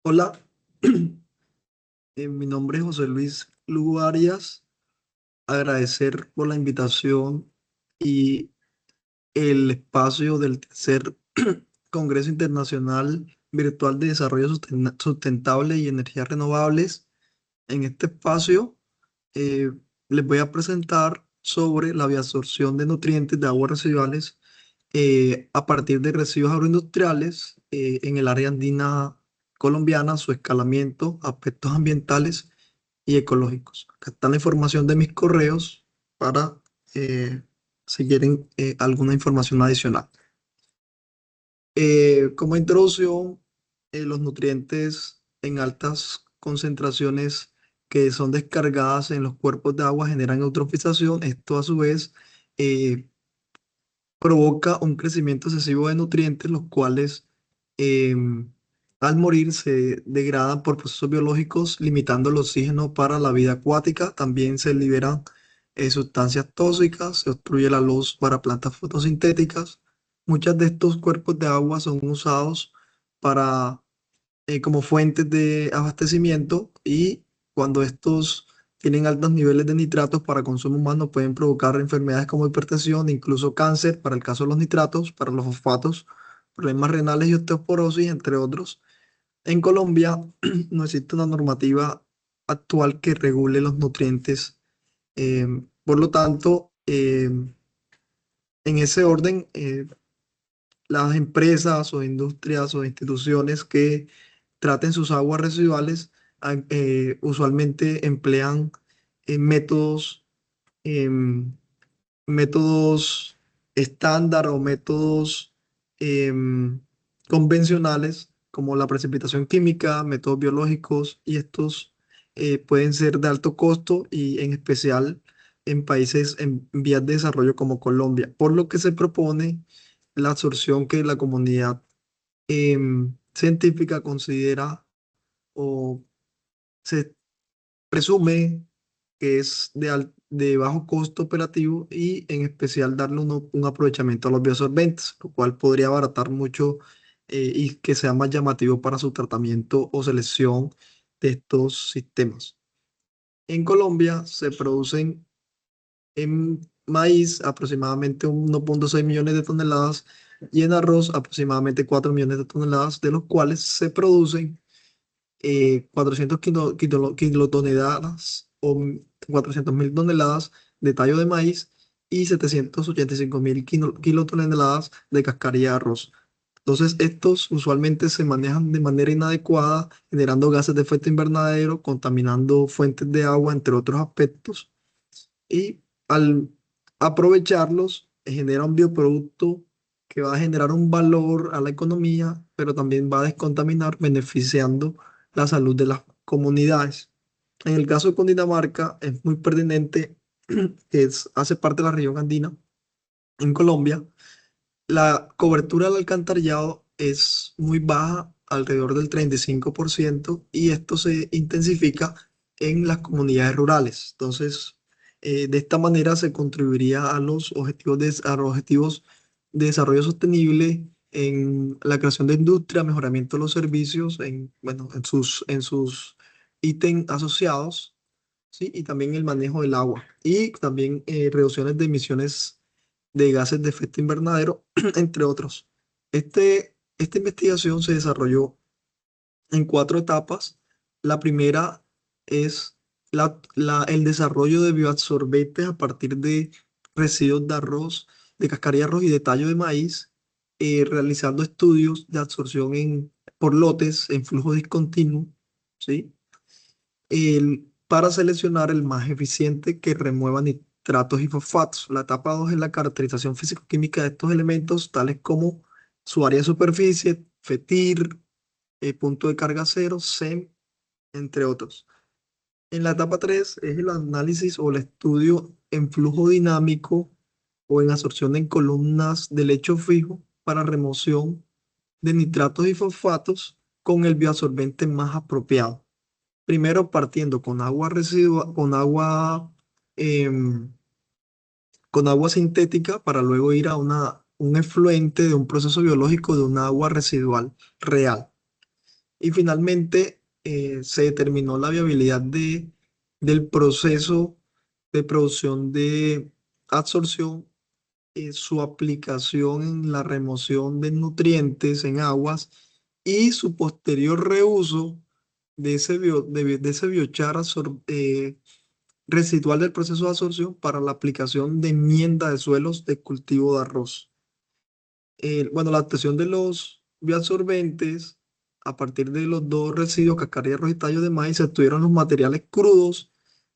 Hola, mi nombre es José Luis Lugo Arias. Agradecer por la invitación y el espacio del tercer Congreso Internacional Virtual de Desarrollo Sustentable y Energías Renovables. En este espacio eh, les voy a presentar sobre la bioabsorción de nutrientes de aguas residuales a partir de residuos agroindustriales en el área andina colombiana, su escalamiento, aspectos ambientales y ecológicos. Acá está la información de mis correos para si quieren alguna información adicional. Como introducción, los nutrientes en altas concentraciones que son descargadas en los cuerpos de agua generan eutrofización. Esto a su vez eh, provoca un crecimiento excesivo de nutrientes, los cuales al morir se degradan por procesos biológicos, limitando el oxígeno para la vida acuática. También se liberan sustancias tóxicas, se obstruye la luz para plantas fotosintéticas. Muchos de estos cuerpos de agua son usados para como fuentes de abastecimiento, y cuando estos tienen altos niveles de nitratos para consumo humano pueden provocar enfermedades como hipertensión, incluso cáncer para el caso de los nitratos, para los fosfatos, problemas renales y osteoporosis, entre otros. En Colombia no existe una normativa actual que regule los nutrientes. Por lo tanto, en ese orden, las empresas o industrias o instituciones que traten sus aguas residuales usualmente emplean métodos, em, métodos estándar o métodos em, convencionales como la precipitación química, métodos biológicos, y estos pueden ser de alto costo y en especial en países en vías de desarrollo como Colombia, por lo que se propone la absorción que la comunidad científica considera o se presume que es de bajo costo operativo, y en especial darle un aprovechamiento a los bioabsorbentes, lo cual podría abaratar mucho y que sea más llamativo para su tratamiento o selección de estos sistemas. En Colombia se producen en maíz aproximadamente 1,6 millones de toneladas y en arroz aproximadamente 4 millones de toneladas, de los cuales se producen 400 kilotoneladas o 400.000 toneladas de tallo de maíz y 785.000 kilotoneladas de cascarilla de arroz. Entonces, estos usualmente se manejan de manera inadecuada, generando gases de efecto invernadero, contaminando fuentes de agua, entre otros aspectos, y al aprovecharlos genera un bioproducto que va a generar un valor a la economía, pero también va a descontaminar, beneficiando la salud de las comunidades. En el caso de Cundinamarca es muy pertinente, hace parte de la región andina en Colombia. La cobertura del alcantarillado es muy baja, alrededor del 35%, y esto se intensifica en las comunidades rurales. Entonces, de esta manera se contribuiría a los a los objetivos de desarrollo sostenible en la creación de industria, mejoramiento de los servicios, bueno, en sus ítems asociados, ¿sí? Y también el manejo del agua y también reducciones de emisiones de gases de efecto invernadero, entre otros. Esta investigación se desarrolló en 4 etapas. La primera es el desarrollo de bioabsorbentes a partir de residuos de arroz, de cascarilla de arroz y de tallo de maíz, realizando estudios de absorción por lotes en flujo discontinuo, ¿sí? Para seleccionar el más eficiente que remueva nitratos y fosfatos. La etapa 2 es la caracterización físico-química de estos elementos, tales como su área de superficie, FETIR, punto de carga cero, SEM, entre otros. En la etapa 3 es el análisis o el estudio en flujo dinámico o en absorción en columnas de lecho fijo para remoción de nitratos y fosfatos con el bioabsorbente más apropiado. Primero partiendo con agua residual, em, con agua sintética, para luego ir a un efluente de un proceso biológico de una agua residual real. Y finalmente se determinó la viabilidad del proceso de producción de absorción, su aplicación en la remoción de nutrientes en aguas y su posterior reuso de ese biochar residual del proceso de absorción para la aplicación de enmienda de suelos de cultivo de arroz. Bueno, la adaptación de los bioabsorbentes a partir de los dos residuos, cascarilla, arroz y tallo de maíz, se estudiaron los materiales crudos.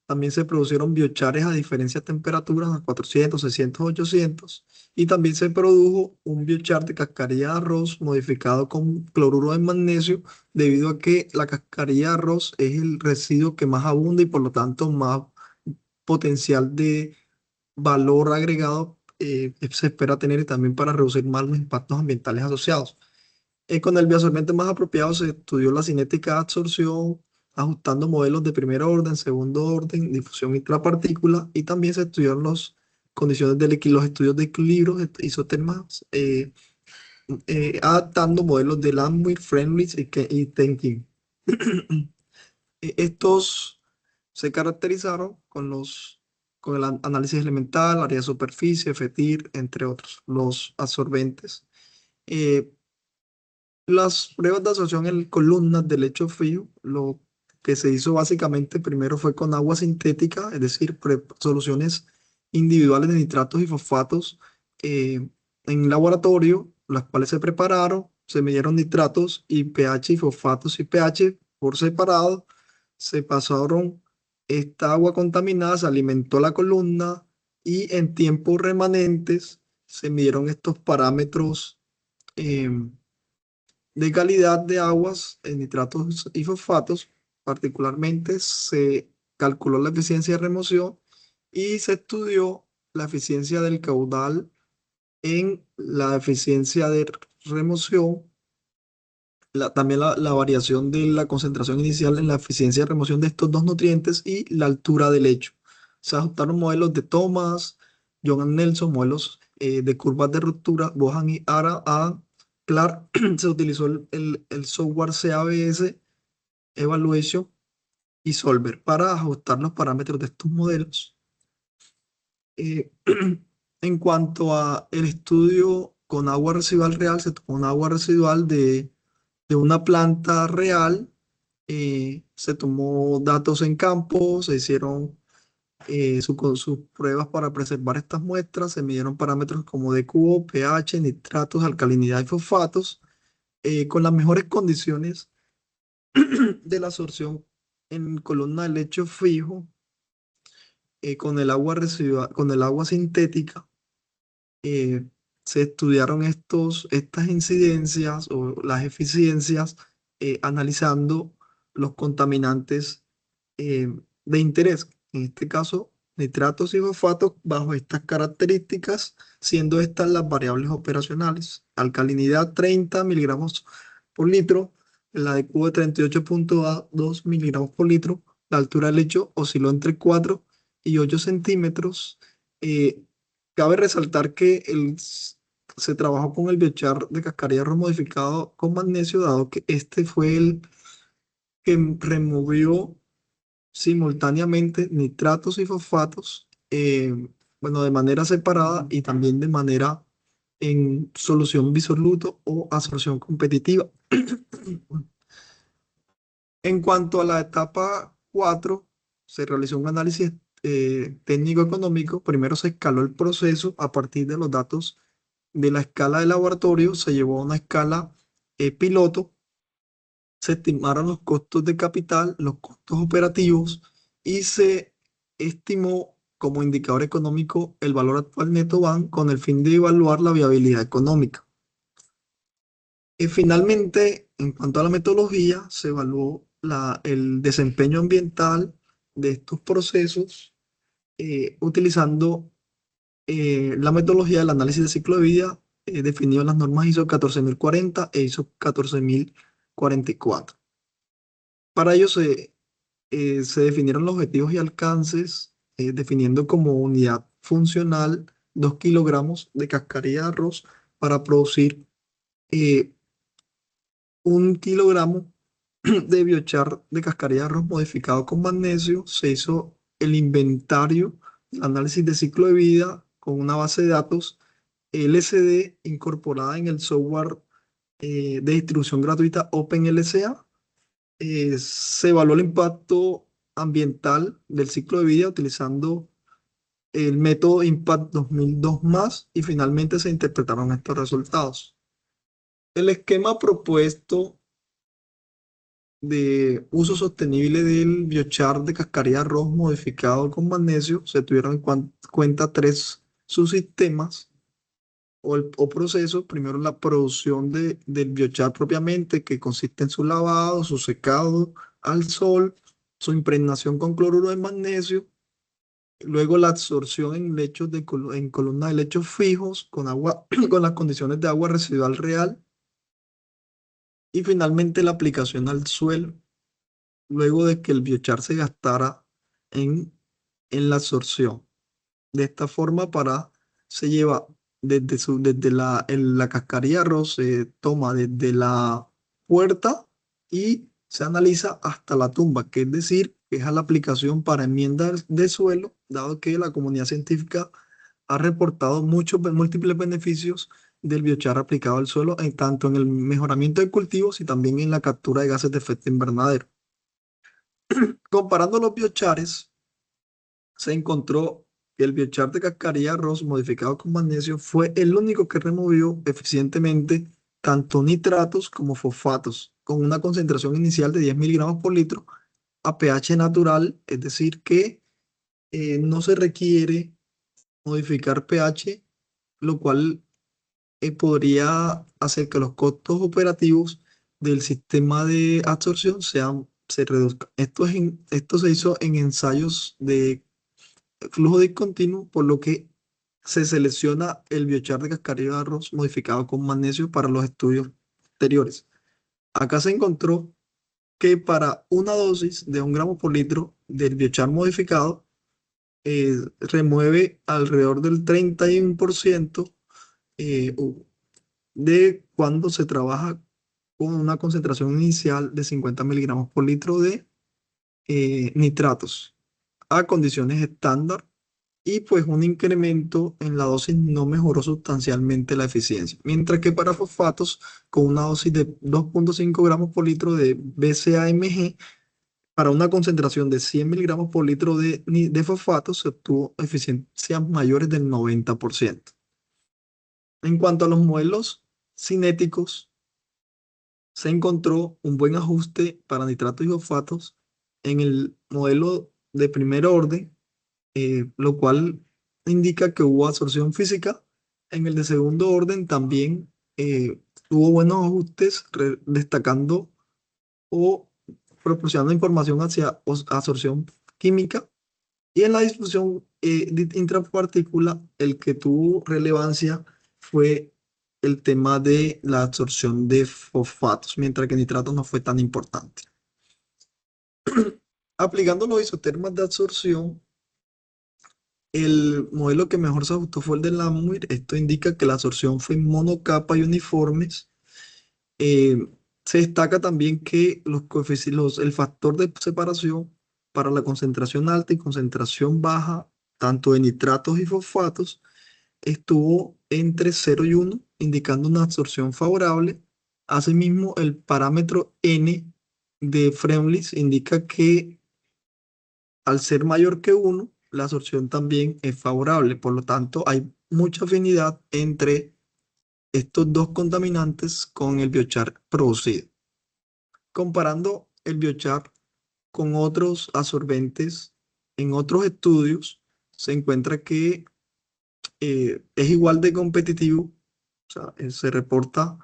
También se produjeron biochares a diferentes temperaturas, a 400, 600, 800. Y también se produjo un biochar de cascarilla de arroz modificado con cloruro de magnesio, debido a que la cascarilla de arroz es el residuo que más abunda y por lo tanto más potencial de valor agregado se espera tener también para reducir más los impactos ambientales asociados. Con el bioabsorbente más apropiado se estudió la cinética de absorción, ajustando modelos de primer orden, segundo orden, difusión intrapartícula, y también se estudiaron las condiciones los estudios de equilibrio isotermas, adaptando modelos de Landwehr, Friendly y Tenkin. Estos se caracterizaron con el análisis elemental, área de superficie, FETIR, entre otros, los absorbentes. Eh, las pruebas de absorción en columnas de lecho frío, lo que se hizo básicamente primero fue con agua sintética, es decir, soluciones individuales de nitratos y fosfatos en laboratorio, las cuales se prepararon, se midieron nitratos y pH y fosfatos y pH por separado, se pasaron esta agua contaminada, se alimentó la columna y en tiempos remanentes se midieron estos parámetros de calidad de aguas en nitratos y fosfatos. Particularmente se calculó la eficiencia de remoción y se estudió la eficiencia del caudal en la eficiencia de remoción, también la variación de la concentración inicial en la eficiencia de remoción de estos dos nutrientes y la altura del lecho. Se ajustaron modelos de Thomas, John Nelson, modelos de curvas de ruptura, Bohan y Adam Clark. Se utilizó el software CABS Evaluation y Solver para ajustar los parámetros de estos modelos. Eh, en cuanto a el estudio con agua residual real, se tomó un agua residual de una planta real, se tomó datos en campo, se hicieron con sus pruebas para preservar estas muestras, se midieron parámetros como DQO, pH, nitratos, alcalinidad y fosfatos, con las mejores condiciones de la absorción en columna de lecho fijo, con el agua residual, con el agua sintética. eh, Se estudiaron estas incidencias o las eficiencias, analizando los contaminantes de interés, en este caso nitratos y fosfatos, bajo estas características, siendo estas las variables operacionales. Alcalinidad 30 miligramos por litro, la de cubo de 38,2 miligramos por litro, la altura del lecho osciló entre 4 y 8 centímetros. Eh, Cabe resaltar que se trabajó con el biochar de cascarilla modificado con magnesio, dado que este fue el que removió simultáneamente nitratos y fosfatos, bueno, de manera separada y también de manera en solución bisoluto o absorción competitiva. En cuanto a la etapa 4, se realizó un análisis técnico-económico. Primero se escaló el proceso a partir de los datos de la escala de laboratorio, se llevó a una escala piloto. Se estimaron los costos de capital, los costos operativos y se estimó como indicador económico el valor actual neto BAN con el fin de evaluar la viabilidad económica. Y finalmente, en cuanto a la metodología, se evaluó el desempeño ambiental de estos procesos utilizando la metodología del análisis de ciclo de vida definido en las normas ISO 14040 e ISO 14044. Para ello se definieron los objetivos y alcances, definiendo como unidad funcional 2 kilogramos de cascarilla de arroz para producir eh, 1 kilogramo de biochar de cascarilla de arroz modificado con magnesio, se hizo el inventario, el análisis de ciclo de vida con una base de datos LCD incorporada en el software de distribución gratuita OpenLCA. Se evaluó el impacto ambiental del ciclo de vida utilizando el método Impact 2002 más y finalmente se interpretaron estos resultados. El esquema propuesto de uso sostenible del biochar de cascarilla de arroz modificado con magnesio se tuvieron en cuenta tres subsistemas o procesos. Primero, la producción del biochar propiamente, que consiste en su lavado, su secado al sol, su impregnación con cloruro de magnesio. Luego, la absorción en lechos en columnas de lechos fijos con agua, con las condiciones de agua residual real. Y finalmente, la aplicación al suelo, luego de que el biochar se gastara en, en la absorción. De esta forma, se lleva desde la cascarilla de arroz, se toma desde la puerta y se analiza hasta la tumba, que es decir, que es a la aplicación para enmiendas de suelo, dado que la comunidad científica ha reportado múltiples beneficios del biochar aplicado al suelo, tanto en el mejoramiento de cultivos y también en la captura de gases de efecto invernadero. Comparando los biochares, se encontró que el biochar de cascarilla de arroz modificado con magnesio fue el único que removió eficientemente tanto nitratos como fosfatos, con una concentración inicial de 10 miligramos por litro a pH natural, es decir, que no se requiere modificar pH, lo cual podría hacer que los costos operativos del sistema de absorción se reduzcan. Esto se hizo en ensayos de flujo discontinuo, por lo que se selecciona el biochar de cascarilla de arroz modificado con magnesio para los estudios posteriores. Acá se encontró que para una dosis de 1 gramo por litro del biochar modificado, remueve alrededor del 31% de cuando se trabaja con una concentración inicial de 50 miligramos por litro de nitratos a condiciones estándar, y pues un incremento en la dosis no mejoró sustancialmente la eficiencia. Mientras que para fosfatos, con una dosis de 2,5 gramos por litro de BCAMG, para una concentración de 100 miligramos por litro de fosfatos, se obtuvo eficiencias mayores del 90%. En cuanto a los modelos cinéticos, se encontró un buen ajuste para nitratos y fosfatos en el modelo de primer orden, lo cual indica que hubo absorción física. En el de segundo orden también hubo buenos ajustes, destacando o proporcionando información hacia absorción química. Y en la difusión intrapartícula, el que tuvo relevancia fue el tema de la absorción de fosfatos, mientras que nitratos no fue tan importante. Aplicando los isotermas de absorción, el modelo que mejor se ajustó fue el de Landwehr. Esto indica que la absorción fue monocapa y uniformes. Eh, Se destaca también que el factor de separación para la concentración alta y concentración baja, tanto de nitratos y fosfatos, estuvo entre 0 y 1, indicando una absorción favorable. Asimismo, el parámetro N de Fremlis indica que al ser mayor que 1, la absorción también es favorable. Por lo tanto, hay mucha afinidad entre estos dos contaminantes con el biochar producido. Comparando el biochar con otros absorbentes en otros estudios, se encuentra que es igual de competitivo. O sea, se reporta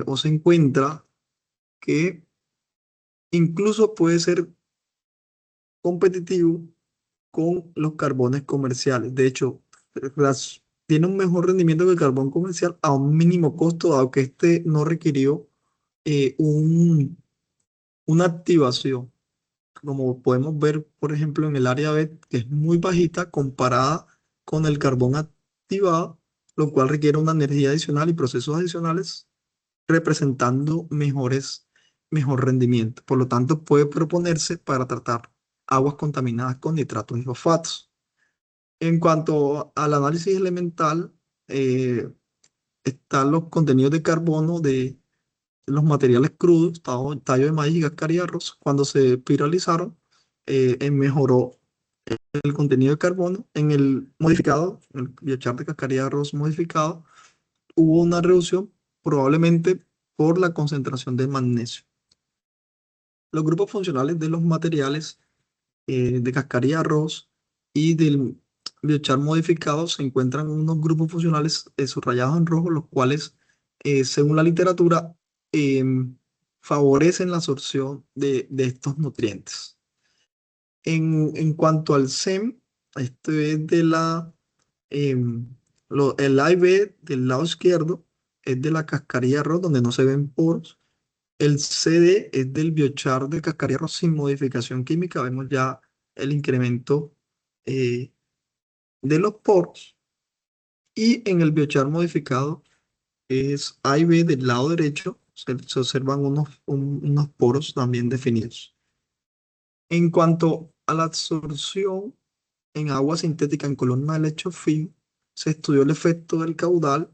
o se encuentra que incluso puede ser competitivo con los carbones comerciales. De hecho, tiene un mejor rendimiento que el carbón comercial a un mínimo costo, dado que este no requirió eh, un- una activación, como podemos ver, por ejemplo, en el área B, que es muy bajita comparada con el carbón activado, lo cual requiere una energía adicional y procesos adicionales, representando mejor rendimiento. Por lo tanto, puede proponerse para tratar aguas contaminadas con nitratos y fosfatos. En cuanto al análisis elemental, eh, están los contenidos de carbono de los materiales crudos, tallo de maíz y cáscara de arroz. Cuando se piralizaron, mejoró el contenido de carbono. En el modificado, el biochar de cascarilla de arroz modificado, hubo una reducción probablemente por la concentración de magnesio. Los grupos funcionales de los materiales de cascarilla de arroz y del biochar modificado se encuentran unos grupos funcionales subrayados en rojo, los cuales, según la literatura, favorecen la absorción de estos nutrientes. En cuanto al SEM, este es de em, el A y B del lado izquierdo es de la cascarilla de arroz donde no se ven poros. El CD es del biochar de cascarilla de arroz sin modificación química. Vemos ya el incremento eh, de los poros. Y en el biochar modificado es A y B del lado derecho. Se observan unos poros también definidos. En cuanto a la absorción en agua sintética en columna de lecho fino, se estudió el efecto del caudal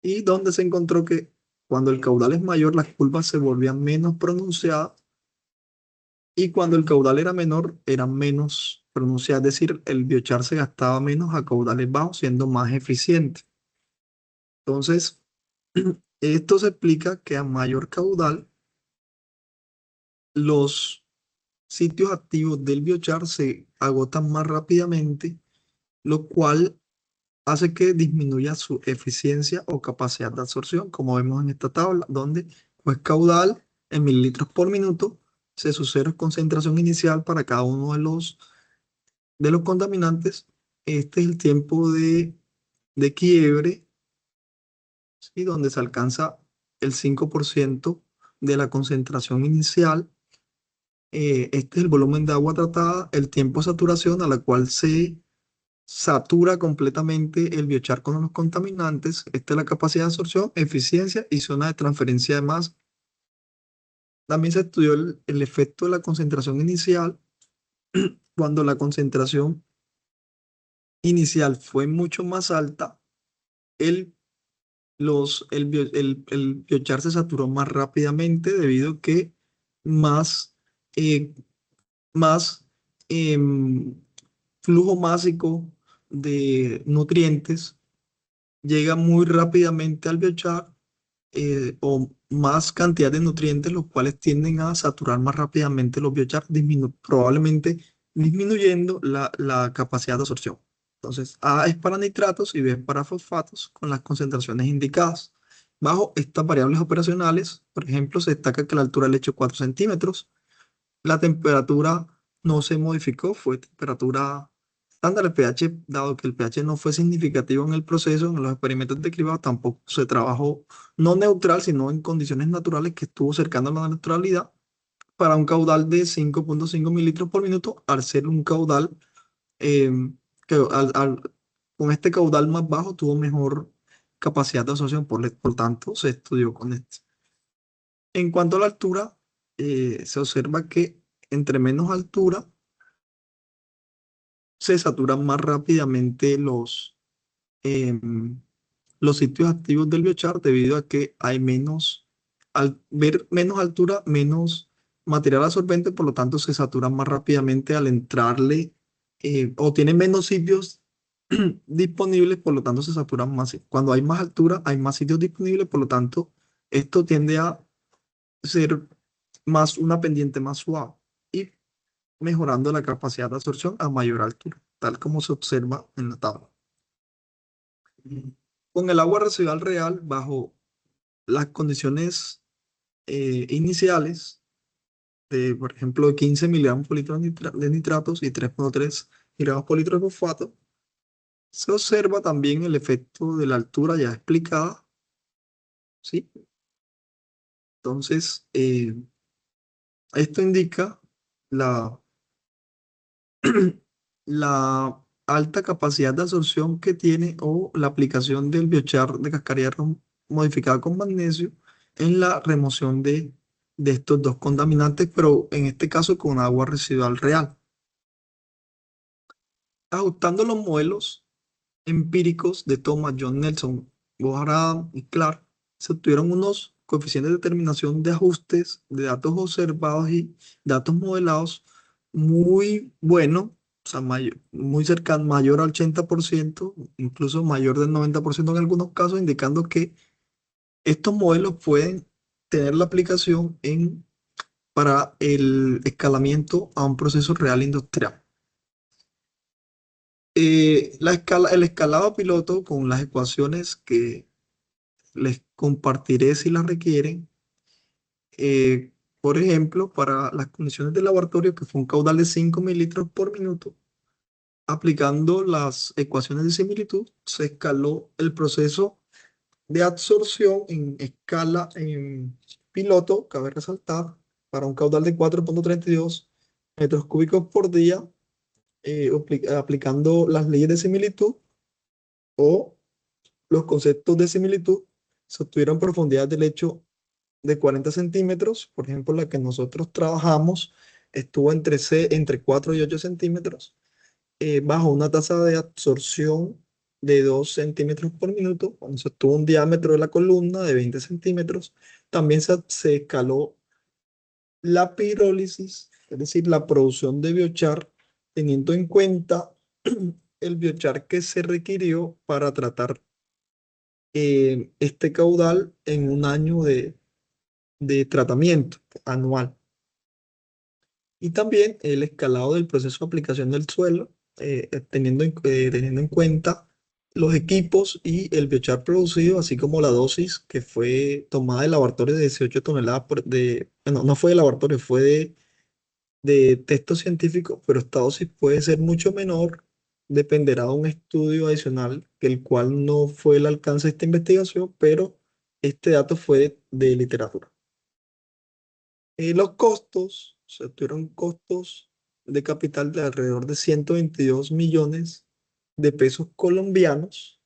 y donde se encontró que cuando el caudal es mayor, las curvas se volvían menos pronunciadas y cuando el caudal era menor, eran menos pronunciadas. Es decir, el biochar se gastaba menos a caudales bajos, siendo más eficiente. Entonces, esto se explica que a mayor caudal, los sitios activos del biochar se agotan más rápidamente, lo cual hace que disminuya su eficiencia o capacidad de absorción, como vemos en esta tabla, donde pues caudal en mililitros por minuto se sucede concentración inicial para cada uno de los contaminantes. Este es el tiempo de quiebre, ¿sí? Donde se alcanza el 5% de la concentración inicial. Este es el volumen de agua tratada, el tiempo de saturación a la cual se satura completamente el biochar con los contaminantes. Esta es la capacidad de absorción, eficiencia y zona de transferencia de masa. También se estudió el efecto de la concentración inicial. Cuando la concentración inicial fue mucho más alta, el, el biochar se saturó más rápidamente debido a que más, eh, más em, flujo másico de nutrientes llega muy rápidamente al biochar, o más cantidad de nutrientes, los cuales tienden a saturar más rápidamente los biochar, probablemente disminuyendo la capacidad de absorción. Entonces, A es para nitratos y B es para fosfatos con las concentraciones indicadas. Bajo estas variables operacionales, por ejemplo, se destaca que la altura del lecho es 4 centímetros, la temperatura no se modificó, fue temperatura estándar. El pH, dado que el pH no fue significativo en el proceso, en los experimentos de cribado tampoco se trabajó no neutral, sino en condiciones naturales que estuvo cercano a la neutralidad para un caudal de 5,5 mililitros por minuto, al ser un caudal eh, que con este caudal más bajo tuvo mejor capacidad de absorción, por tanto se estudió con este. En cuanto a la altura, se observa que entre menos altura se saturan más rápidamente em, los sitios activos del biochar debido a que hay menos, al ver menos altura, menos material absorbente, por lo tanto se saturan más rápidamente al entrarle, o tienen menos sitios disponibles, por lo tanto se saturan más. Cuando hay más altura, hay más sitios disponibles, por lo tanto esto tiende a ser más una pendiente más suave y mejorando la capacidad de absorción a mayor altura, tal como se observa en la tabla. Con el agua residual real, bajo las condiciones iniciales, de, por ejemplo, de 15 miligramos por litro de nitratos y 3,3 miligramos por litro de fosfato, se observa también el efecto de la altura ya explicada, ¿sí? Entonces, esto indica la la alta capacidad de absorción que tiene o la aplicación del biochar de cascarilla modificada con magnesio en la remoción de de estos dos contaminantes, pero en este caso con agua residual real. Ajustando los modelos empíricos de Thomas, John Nelson, Boharad y Clark, se obtuvieron unos coeficientes de determinación de ajustes de datos observados y datos modelados muy buenos, o sea, muy cercano, mayor al 80%, incluso mayor del 90% en algunos casos, indicando que estos modelos pueden tener la aplicación para el escalamiento a un proceso real industrial. El escalado piloto con las ecuaciones que les compartiré si las requieren. Por ejemplo, para las condiciones de laboratorio, que fue un caudal de 5 mililitros por minuto, aplicando las ecuaciones de similitud, se escaló el proceso de absorción en escala en piloto, cabe resaltar, para un caudal de 4,32 metros cúbicos por día, aplicando las leyes de similitud o los conceptos de similitud. Se obtuvieron profundidades del lecho de 40 centímetros. Por ejemplo, la que nosotros trabajamos estuvo entre 4 y 8 centímetros, bajo una tasa de absorción de 2 centímetros por minuto. Cuando se obtuvo un diámetro de la columna de 20 centímetros, también se escaló la pirólisis, es decir, la producción de biochar, teniendo en cuenta el biochar que se requirió para tratar este caudal en un año de tratamiento anual. Y también el escalado del proceso de aplicación del suelo, teniendo en cuenta los equipos y el biochar producido, así como la dosis que fue tomada de laboratorio de 18 toneladas bueno, no fue de laboratorio, fue de texto científico, pero esta dosis puede ser mucho menor, dependerá de un estudio adicional, que el cual no fue el alcance de esta investigación, pero este dato fue de literatura. Los costos, se tuvieron costos de capital de alrededor de 122 millones de pesos colombianos.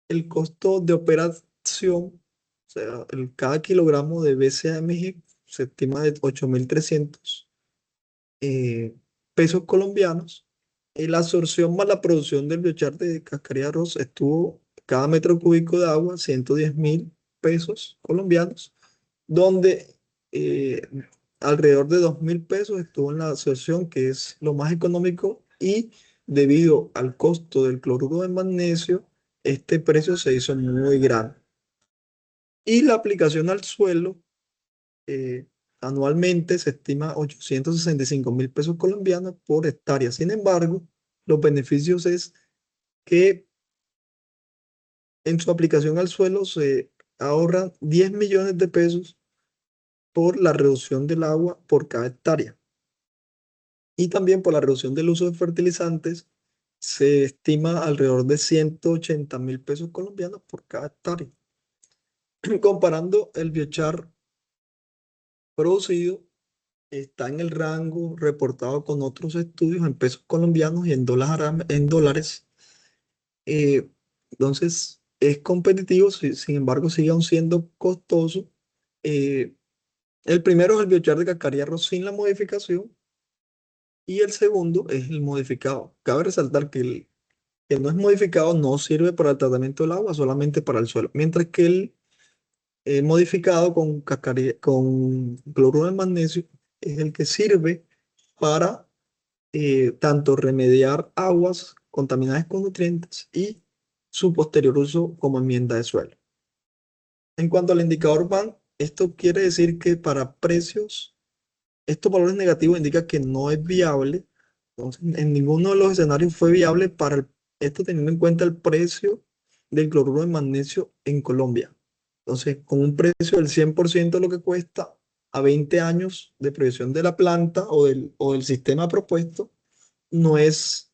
El costo de operación, o sea, cada kilogramo de BCAMG se estima de 8.300 eh, pesos colombianos. La absorción más la producción del biochar de cascarilla de arroz estuvo cada metro cúbico de agua 110.000 pesos colombianos, donde eh, alrededor de 2.000 pesos estuvo en la absorción, que es lo más económico, y debido al costo del cloruro de magnesio, este precio se hizo muy grande. Y la aplicación al suelo, eh, anualmente se estima 865.000 pesos colombianos por hectárea. Sin embargo, los beneficios es que en su aplicación al suelo se ahorran 10 millones de pesos por la reducción del agua por cada hectárea. Y también por la reducción del uso de fertilizantes se estima alrededor de 180.000 pesos colombianos por cada hectárea. Comparando el biochar producido, está en el rango reportado con otros estudios en pesos colombianos y en dólares. Eh, entonces, es competitivo, sin embargo, sigue aún siendo costoso. Eh, el primero es el biochar de cascarilla arroz sin la modificación y el segundo es el modificado. Cabe resaltar que el que no es modificado no sirve para el tratamiento del agua, solamente para el suelo, mientras que el modificado con cloruro de magnesio es el que sirve para tanto remediar aguas contaminadas con nutrientes y su posterior uso como enmienda de suelo. En cuanto al indicador BAN, esto quiere decir que para precios, estos valores negativos indican que no es viable. Entonces, en ninguno de los escenarios fue viable esto teniendo en cuenta el precio del cloruro de magnesio en Colombia. Entonces, con un precio del 100% de lo que cuesta a 20 años de proyección de la planta o del sistema propuesto, no es,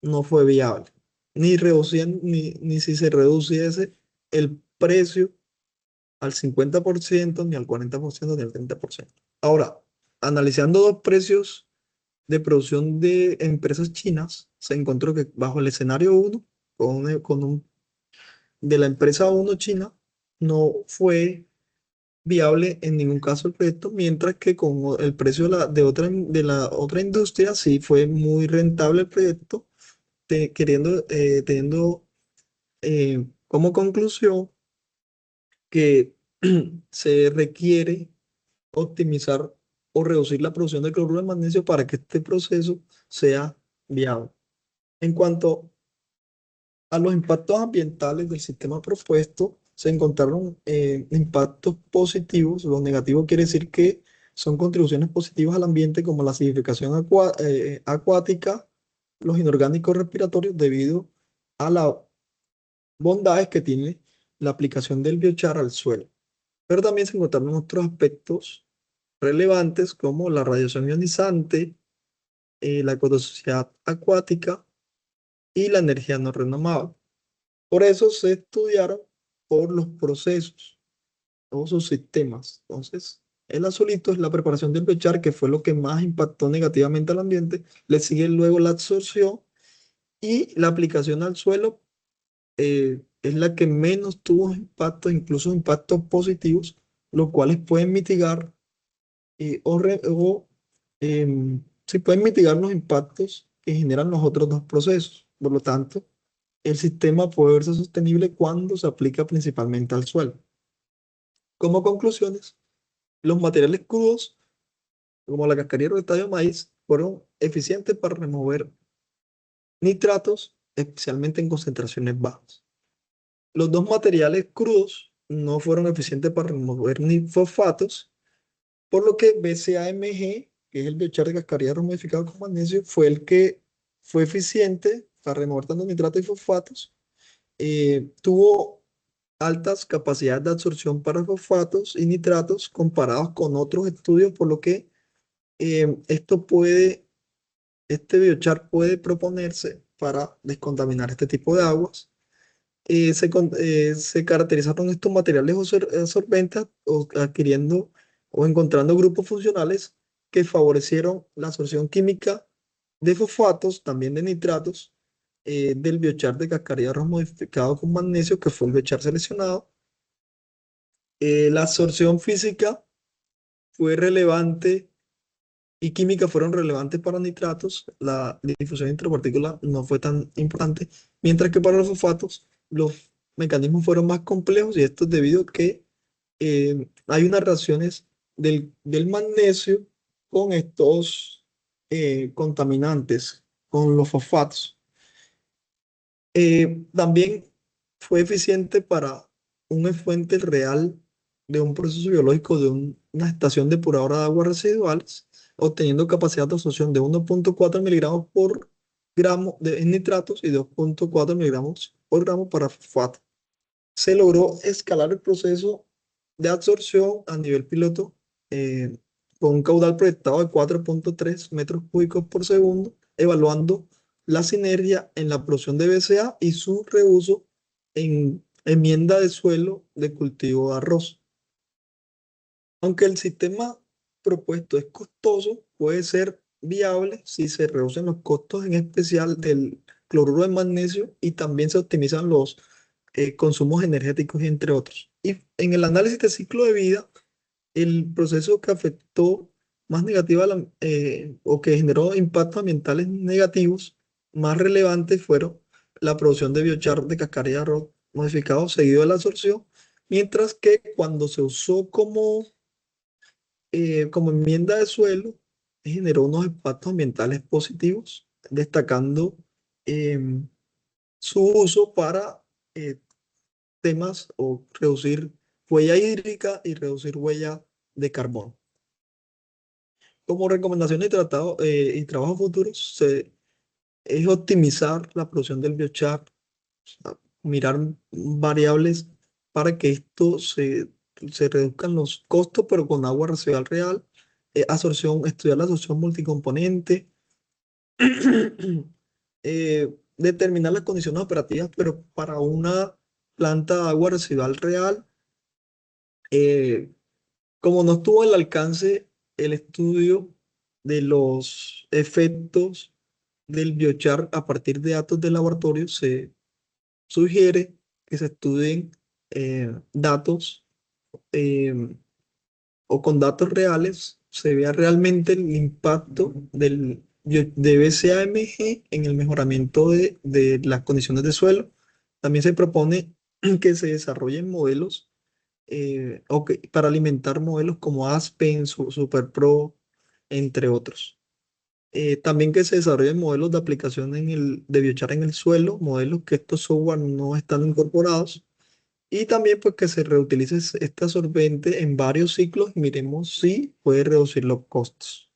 no fue viable. Ni si se reduciese el precio al 50%, ni al 40%, ni al 30%. Ahora, analizando dos precios de producción de empresas chinas, se encontró que bajo el escenario 1, de la empresa 1 china, no fue viable en ningún caso el proyecto, mientras que con el precio de la otra industria sí fue muy rentable el proyecto, teniendo como conclusión que se requiere optimizar o reducir la producción de cloruro de magnesio para que este proceso sea viable. En cuanto a los impactos ambientales del sistema propuesto, se encontraron impactos positivos. Lo negativo quiere decir que son contribuciones positivas al ambiente como la acidificación acuática, los inorgánicos respiratorios debido a las bondades que tiene la aplicación del biochar al suelo. Pero también se encontraron otros aspectos relevantes como la radiación ionizante, la ecologicidad acuática y la energía no renovable. Por eso se estudiaron por los procesos, todos sus sistemas. Entonces, el azulito es la preparación del biochar, que fue lo que más impactó negativamente al ambiente. Le sigue luego la absorción y la aplicación al suelo es la que menos tuvo impactos, incluso impactos positivos, los cuales pueden mitigar sí pueden mitigar los impactos que generan los otros dos procesos. Por lo tanto, el sistema puede verse sostenible cuando se aplica principalmente al suelo. Como conclusiones, los materiales crudos, como la cascarilla de tallo de maíz, fueron eficientes para remover nitratos, especialmente en concentraciones bajas. Los dos materiales crudos no fueron eficientes para remover ni fosfatos, por lo que BCAMG, que es el biochar de cascarilla modificado con magnesio, fue el que fue eficiente para remover tanto nitratos y fosfatos. Tuvo altas capacidades de absorción para fosfatos y nitratos comparados con otros estudios, por lo que este biochar puede proponerse para descontaminar este tipo de aguas. Se caracterizaron estos materiales absorbentes adquiriendo o encontrando grupos funcionales que favorecieron la absorción química de fosfatos, también de nitratos, del biochar de cascarilla arroz modificado con magnesio, que fue el biochar seleccionado. La absorción física fue relevante y química fueron relevantes para nitratos. La difusión intrapartícula no fue tan importante, mientras que para los fosfatos los mecanismos fueron más complejos y esto es debido a que hay unas reacciones del magnesio con estos contaminantes, con los fosfatos. También fue eficiente para una fuente real de un proceso biológico de una estación depuradora de aguas residuales, obteniendo capacidad de absorción de 1,4 miligramos por gramo de nitratos y 2,4 miligramos por gramo para fosfato. Se logró escalar el proceso de absorción a nivel piloto eh, con un caudal proyectado de 4,3 metros cúbicos por segundo, evaluando la sinergia en la producción de BCA y su reuso en enmienda de suelo de cultivo de arroz. Aunque el sistema propuesto es costoso, puede ser viable si se reducen los costos, en especial del cloruro de magnesio, y también se optimizan los consumos energéticos, entre otros. Y en el análisis de ciclo de vida, el proceso que afectó más negativa o que generó impactos ambientales negativos más relevantes fueron la producción de biochar de cascarilla de arroz modificado seguido de la absorción, mientras que cuando se usó como enmienda de suelo, generó unos impactos ambientales positivos, destacando em, su uso para eh, temas o reducir huella hídrica y reducir huella de carbono. Como recomendaciones y trabajos futuros, es optimizar la producción del biochar, mirar variables para que se reduzcan los costos, pero con agua residual real, estudiar la absorción multicomponente, determinar las condiciones operativas, pero para una planta de agua residual real, eh, como no estuvo al alcance el estudio de los efectos del biochar a partir de datos de laboratorio, se sugiere que se estudien datos o con datos reales se vea realmente el impacto de BCAMG en el mejoramiento de las condiciones de suelo. También se propone que se desarrollen modelos para alimentar modelos como Aspen, SuperPro, entre otros. También que se desarrollen modelos de aplicación de biochar en el suelo, modelos que estos software no están incorporados. Y también pues que se reutilice este absorbente en varios ciclos y miremos si puede reducir los costos.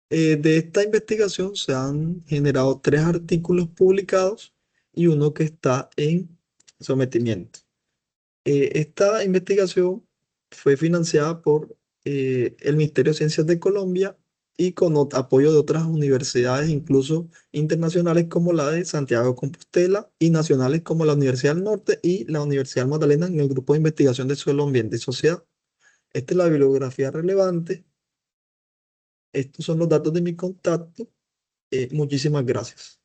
De esta investigación se han generado 3 artículos publicados y uno que está en sometimiento. Esta investigación fue financiada por el Ministerio de Ciencias de Colombia y con apoyo de otras universidades, incluso internacionales como la de Santiago de Compostela y nacionales como la Universidad del Norte y la Universidad Magdalena en el grupo de investigación de suelo, ambiente y sociedad. Esta es la bibliografía relevante. Estos son los datos de mi contacto. Muchísimas gracias.